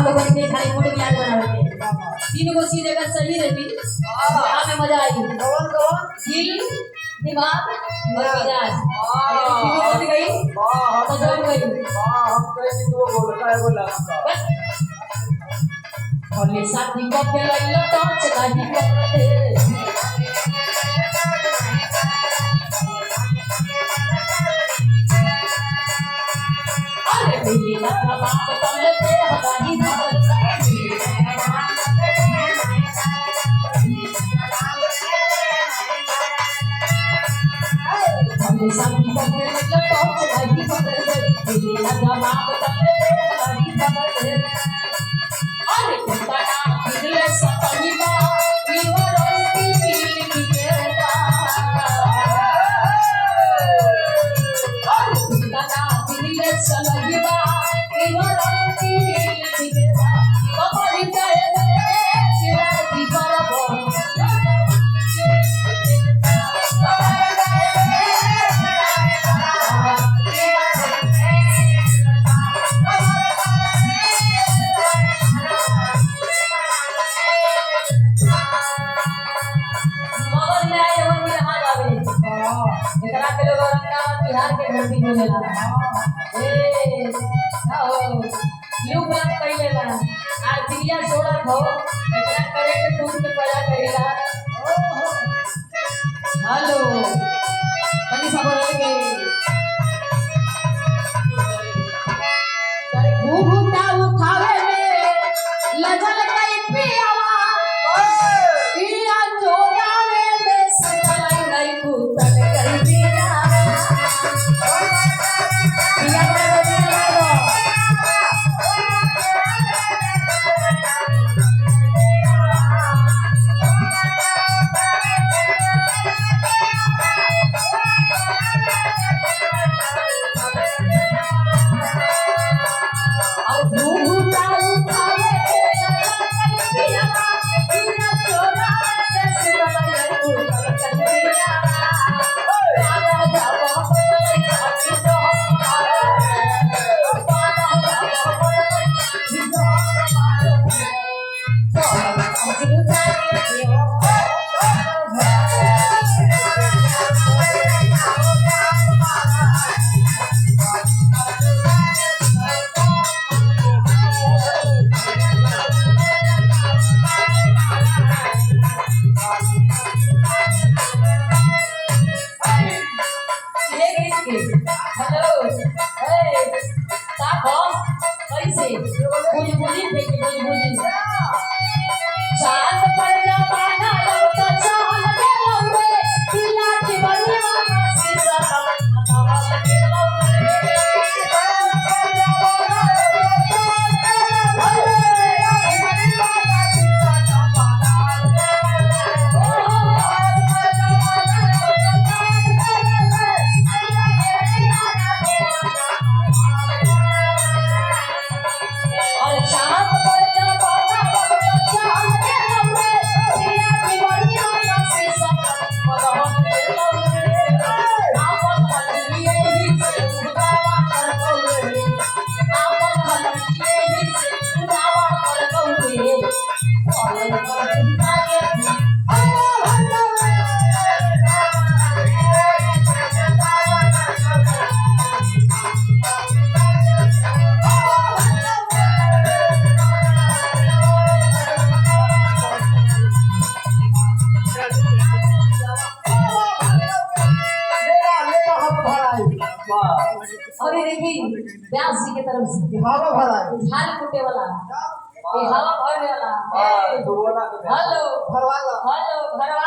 लोगों के खाली फोटो याद बनावे के तीन गो चीज अगर सही रहती हमें मजा आई कौन कौन दिल दिमाग और मिजाज बन गई तो जम गई हम कहीं तो बोलता है बोला और ये साथी को के लइलो तो चकाही करते अरे दिल ना बाप तले पे हदाही धर साथी को के लइलो तो चकाही करते दिल ना बाप तले पे हदाही धर अरे कुंताना दिले सतनीबा विवरंती लिखिकेता अरे कुंताना दिले सतनीबा विवरंती लिखिकेता कपड़ी जाए दे सिरा की करबो एकरा के लोग औरंगाबाद बिहार के धरती में मिला ए आओ यू बात कइलेला आरतिया छोड़ा हो एकरा करे के तुम के पड़ा करेला हेलो कनी सब बोलेंगे अरे घूमता उठावे में लगल कई पियावा पिया जोड़ावे में सकल नहीं भूतल कर दिया पिया कर दिया और घूमता उठावे पिया पिया जोड़ावे में सकल नहीं भूतल कर दिया हेलो कैसे बुझी बुझी चांद पर जमाना अब तो चाल के लौटे पिया की बनिया से सकल चाल के और चांद पर जमाना अब तो चाल के लौटे पिया की बनिया से सकल चाल के लौटे आपन हलिए ही से उदावा कर गौरे आपन हलिए ही से उदावा कर गौरे और कर चिंता के और ये देखिए व्यास जी की तरफ से हवा भरा है झाल कुटे वाला ये हवा भरने वाला हेलो भरवाला हेलो भरवा